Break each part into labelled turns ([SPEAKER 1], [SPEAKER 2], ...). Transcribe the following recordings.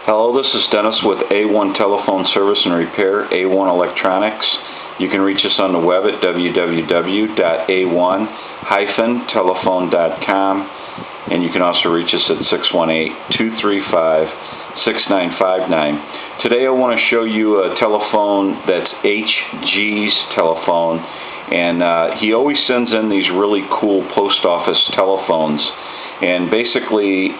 [SPEAKER 1] Hello, this is Dennis with A1 Telephone Service and Repair, A1 Electronics. You can reach us on the web at www.a1-telephone.com, and you can also reach us at 618-235-6959. Today I want to show you a telephone that's HG's telephone, and he always sends in these really cool post office telephones, and basically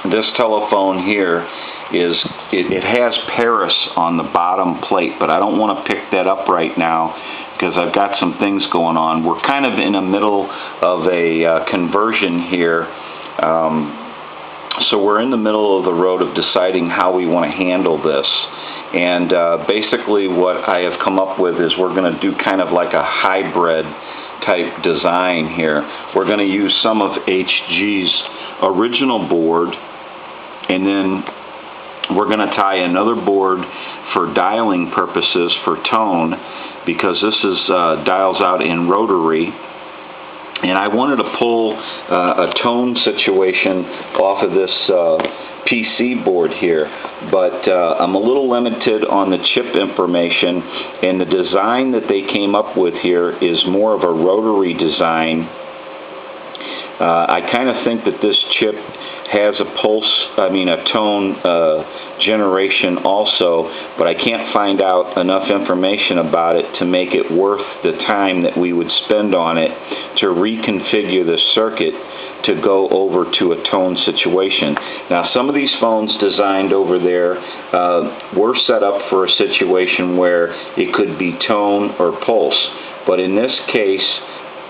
[SPEAKER 1] this telephone here it has Paris on the bottom plate, but I don't want to pick that up right now because I've got some things going on. We're kind of in the middle of a conversion here, so we're in the middle of the road of deciding how we want to handle this. And basically what I have come up with is we're going to do kind of like a hybrid type design here. We're going to use some of HG's original board, and then we're going to tie another board for dialing purposes for tone, because this is dials out in rotary, and I wanted to pull a tone situation off of this PC board here, but I'm a little limited on the chip information, and the design that they came up with here is more of a rotary design. I kind of think that this chip has a tone generation also, but I can't find out enough information about it to make it worth the time that we would spend on it to reconfigure the circuit to go over to a tone situation. Now, some of these phones designed over there were set up for a situation where it could be tone or pulse, but in this case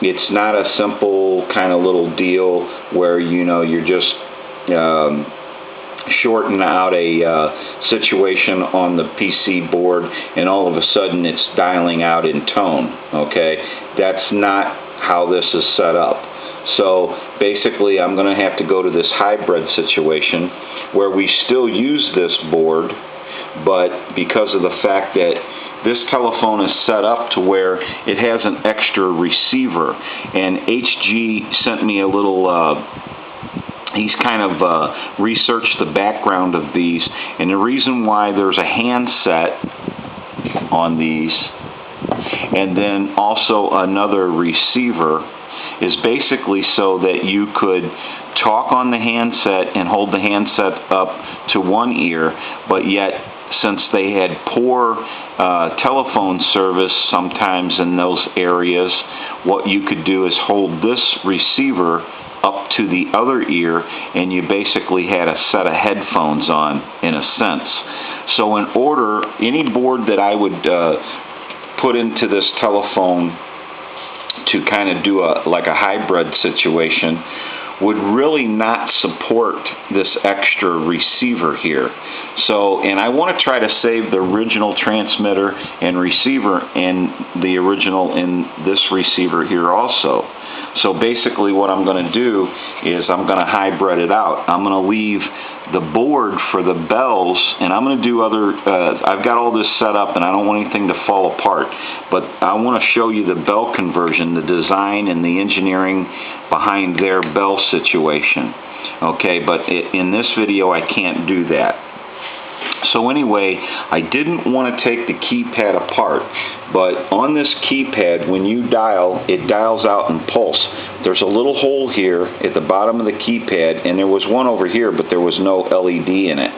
[SPEAKER 1] it's not a simple kind of little deal where you're just shorten out a situation on the PC board and all of a sudden it's dialing out in tone. Okay, that's not how this is set up. So basically I'm going to have to go to this hybrid situation where we still use this board, but because of the fact that this telephone is set up to where it has an extra receiver, and HG sent me a little he's kind of researched the background of these, and the reason why there's a handset on these and then also another receiver is basically so that you could talk on the handset and hold the handset up to one ear, but yet since they had poor telephone service sometimes in those areas, what you could do is hold this receiver up to the other ear, and you basically had a set of headphones on, in a sense. So in order, any board that I would put into this telephone to kind of do like a hybrid situation would really not support this extra receiver here. So, and I want to try to save the original transmitter and receiver and the original in this receiver here also. So basically what I'm going to do is I'm going to hybrid it out. I'm going to leave the board for the bells, and I'm going to do other, I've got all this set up and I don't want anything to fall apart, but I want to show you the bell conversion, the design and the engineering behind their bell situation. Okay, but in this video I can't do that. So anyway, I didn't want to take the keypad apart, but on this keypad, when you dial, it dials out in pulse. There's a little hole here at the bottom of the keypad, and there was one over here, but there was no LED in it.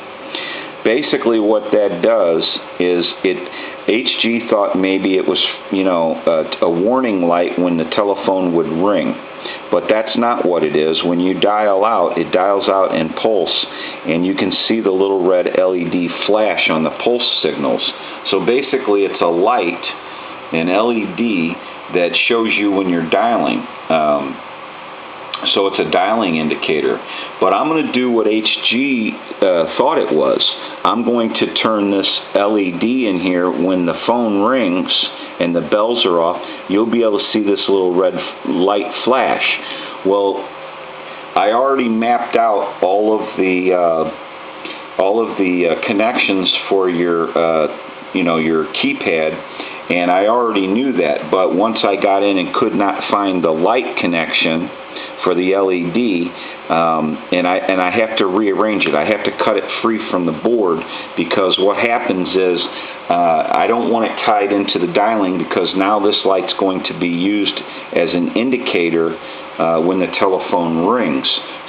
[SPEAKER 1] Basically what that does is HG thought maybe it was, a warning light when the telephone would ring. But that's not what it is. When you dial out, it dials out in pulse, and you can see the little red LED flash on the pulse signals. So basically it's a light, an LED, that shows you when you're dialing. So it's a dialing indicator. But I'm going to do what HG thought it was. I'm going to turn this LED in here when the phone rings and the bells are off. You'll be able to see this little red light flash. Well, I already mapped out all of the connections for your your keypad, and I already knew that. But once I got in and could not find the light connection for the LED, and I have to rearrange it. I have to cut it free from the board, because what happens is I don't want it tied into the dialing, because now this light's going to be used as an indicator when the telephone rings.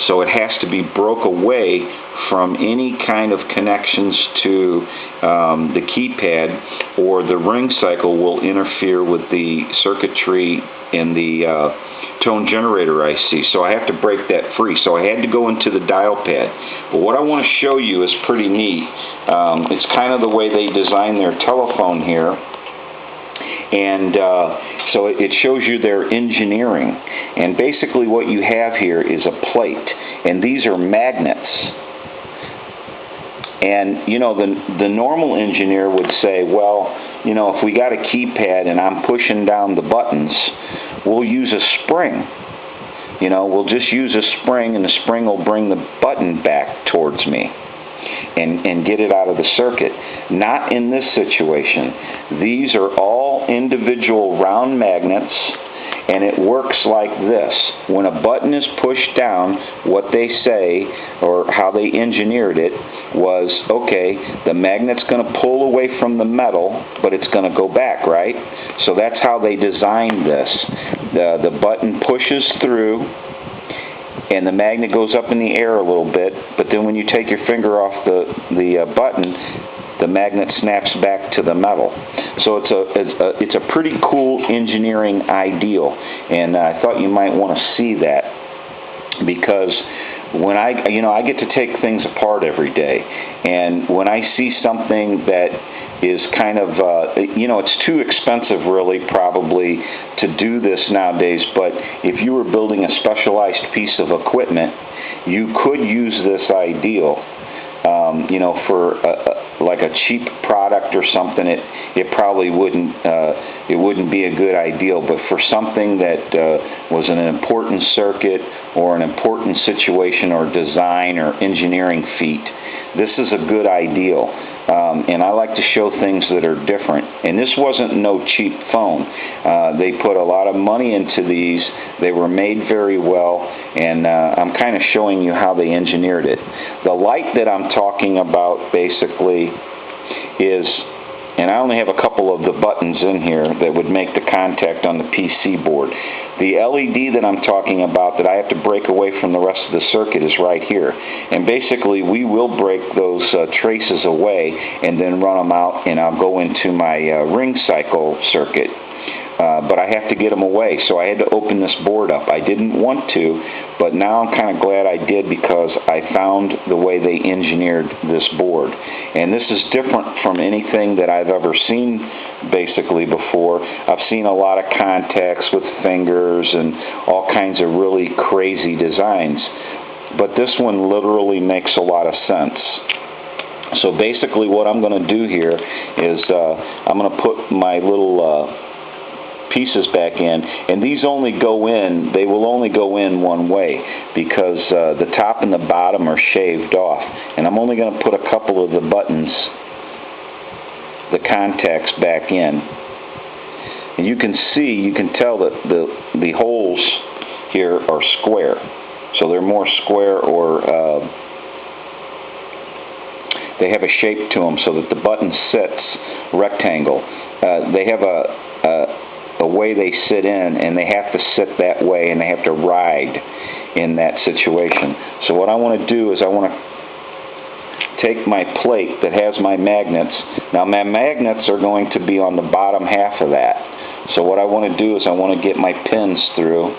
[SPEAKER 1] So it has to be broke away from any kind of connections to the keypad, or the ring cycle will interfere with the circuitry in the tone generator IC. So I have to break that free. So I had to go into the dial pad. But what I want to show you is pretty neat. It's kind of the way they design their telephone here. And so it shows you their engineering. And basically what you have here is a plate. And these are magnets. And, you know, the normal engineer would say, well, you know, if we got a keypad and I'm pushing down the buttons, we'll use a spring. You know, we'll just use a spring, and the spring will bring the button back towards me and get it out of the circuit. Not in this situation. These are all individual round magnets, and it works like this. When a button is pushed down, what they say, or how they engineered it, was, okay, the magnet's going to pull away from the metal, but it's going to go back, right? So that's how they designed this. The button pushes through, and the magnet goes up in the air a little bit, but then when you take your finger off the button, the magnet snaps back to the metal. So it's a pretty cool engineering ideal, and I thought you might want to see that, because when I get to take things apart every day, and when I see something that is kind of, it's too expensive really probably to do this nowadays, but if you were building a specialized piece of equipment, you could use this ideal. For like a cheap product or something, it probably wouldn't be a good ideal. But for something that was an important circuit or an important situation or design or engineering feat, this is a good ideal. And I like to show things that are different. And this wasn't no cheap phone. They put a lot of money into these. They were made very well, and I'm kind of showing you how they engineered it. The light that I'm talking about basically is, and I only have a couple of the buttons in here that would make the contact on the PC board. The LED that I'm talking about that I have to break away from the rest of the circuit is right here. And basically we will break those traces away and then run them out, and I'll go into my ring cycle circuit. But I have to get them away, so I had to open this board up. I didn't want to, but now I'm kind of glad I did, because I found the way they engineered this board. And this is different from anything that I've ever seen basically before. I've seen a lot of contacts with fingers and all kinds of really crazy designs, but this one literally makes a lot of sense. So basically what I'm going to do here is I'm going to put my little pieces back in, and these only go in, they will only go in one way, because the top and the bottom are shaved off, and I'm only going to put a couple of the buttons, the contacts, back in. And you can tell that the holes here are square, so they're more square, or they have a shape to them so that the button sits rectangle. They have a way they sit in, and they have to sit that way, and they have to ride in that situation. So what I want to do is I want to take my plate that has my magnets. Now my magnets are going to be on the bottom half of that. So what I want to do is I want to get my pins through,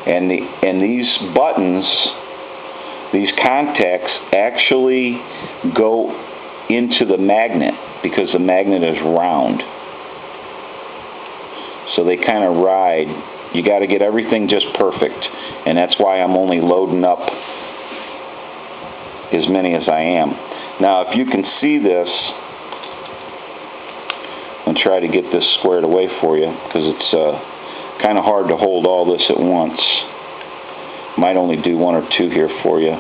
[SPEAKER 1] and these buttons, these contacts actually go into the magnet, because the magnet is round. So they kind of ride. You got to get everything just perfect, and that's why I'm only loading up as many as I am. Now if you can see this, I'll try to get this squared away for you, because it's kind of hard to hold all this at once. Might only do one or two here for you,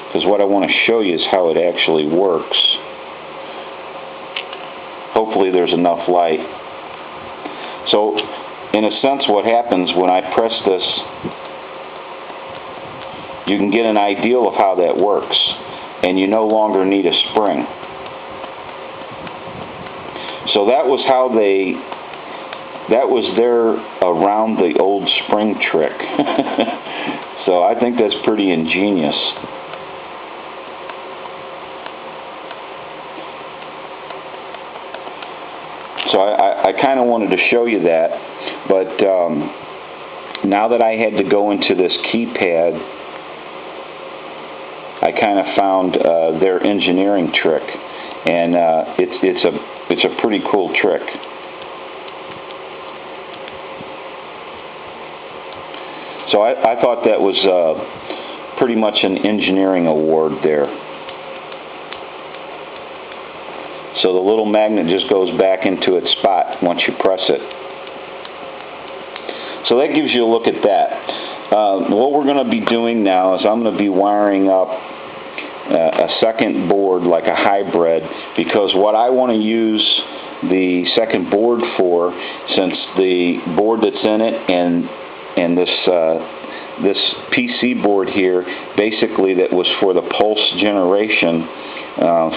[SPEAKER 1] because what I want to show you is how it actually works. Hopefully there's enough light. So, in a sense, what happens when I press this you can get an idea of how that works, and you no longer need a spring. So that was their around the old spring trick. So I think that's pretty ingenious. So I kind of wanted to show you that, but now that I had to go into this keypad, I kind of found their engineering trick, and it's a pretty cool trick. So I thought that was pretty much an engineering award there. So the little magnet just goes back into its spot once you press it. So that gives you a look at that. What we're going to be doing now is I'm going to be wiring up a second board, like a hybrid, because what I want to use the second board for, since the board that's in it and this PC board here, basically that was for the pulse generation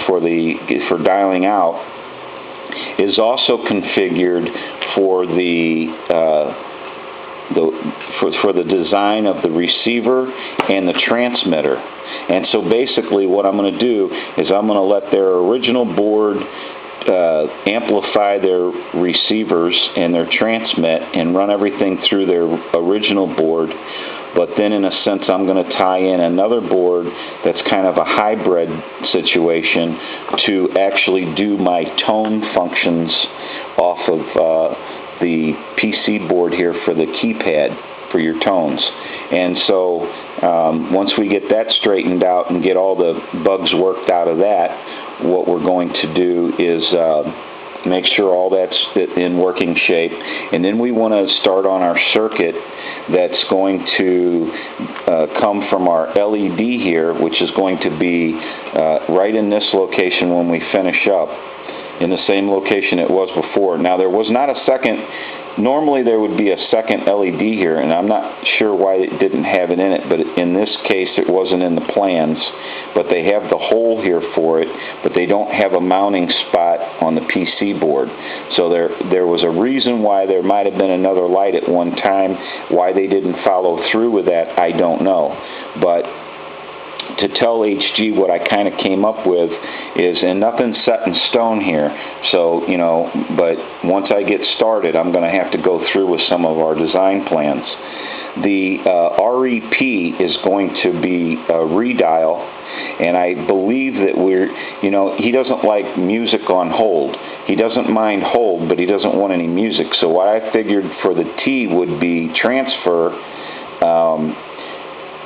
[SPEAKER 1] for dialing out, is also configured for the design of the receiver and the transmitter. And so basically what I'm going to do is I'm going to let their original board amplify their receivers and their transmit and run everything through their original board. But then in a sense I'm going to tie in another board that's kind of a hybrid situation to actually do my tone functions off of the PC board here for the keypad for your tones. And so once we get that straightened out and get all the bugs worked out of that, what we're going to do is make sure all that's in working shape, and then we want to start on our circuit that's going to come from our LED here, which is going to be right in this location when we finish up, in the same location it was before. Now there was not a second. Normally there would be a second LED here, and I'm not sure why it didn't have it in it, but in this case it wasn't in the plans. But they have the hole here for it, but they don't have a mounting spot on the PC board. So there was a reason why there might have been another light at one time. Why they didn't follow through with that, I don't know. But to tell HG what I kind of came up with is, and nothing's set in stone here, so, you know, but once I get started, I'm going to have to go through with some of our design plans. The REP is going to be a redial, and I believe that he doesn't like music on hold. He doesn't mind hold, but he doesn't want any music. So what I figured for the T would be transfer,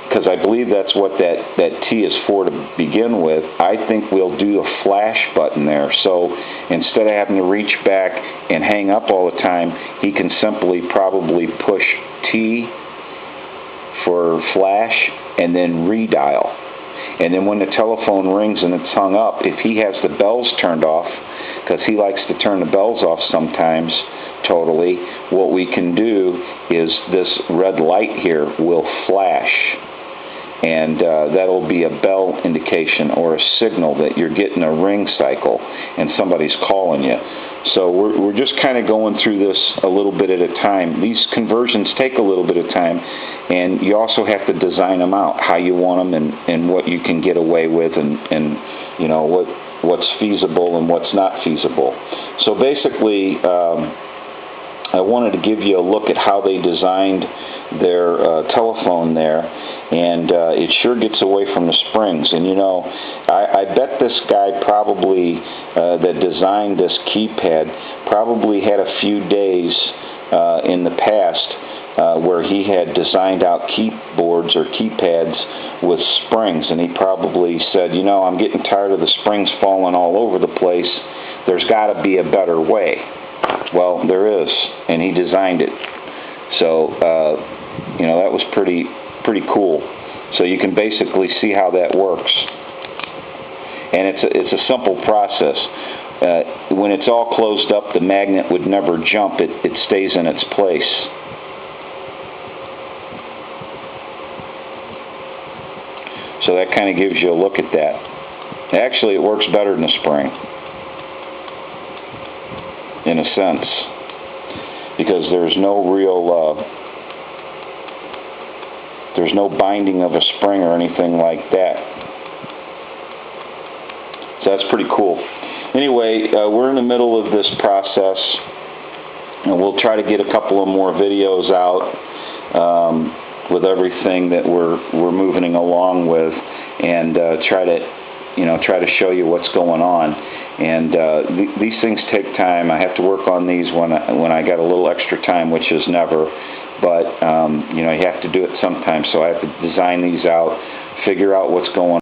[SPEAKER 1] because I believe that's what that T is for to begin with. I think we'll do a flash button there. So instead of having to reach back and hang up all the time, he can simply probably push T for flash and then redial. And then when the telephone rings and it's hung up, if he has the bells turned off, because he likes to turn the bells off sometimes totally, what we can do is this red light here will flash. And that'll be a bell indication or a signal that you're getting a ring cycle and somebody's calling you. So we're just kind of going through this a little bit at a time. These conversions take a little bit of time, and you also have to design them out, how you want them and what you can get away with, and you know what's feasible and what's not feasible. So basically, I wanted to give you a look at how they designed their telephone there, and it sure gets away from the springs. And you know, I bet this guy probably that designed this keypad probably had a few days in the past where he had designed out keyboards or keypads with springs, and he probably said, you know, I'm getting tired of the springs falling all over the place. There's got to be a better way. Well, there is, and he designed it. So, you know, that was pretty cool. So you can basically see how that works. And it's a simple process. When it's all closed up, the magnet would never jump. It stays in its place. So that kind of gives you a look at that. Actually, it works better than a spring, in a sense, because there's no real, there's no binding of a spring or anything like that. So that's pretty cool. Anyway, we're in the middle of this process, and we'll try to get a couple of more videos out with everything that we're moving along with, and try to show you what's going on. And these things take time. I have to work on these when I got a little extra time, which is never. But you have to do it sometimes. So I have to design these out, figure out what's going on.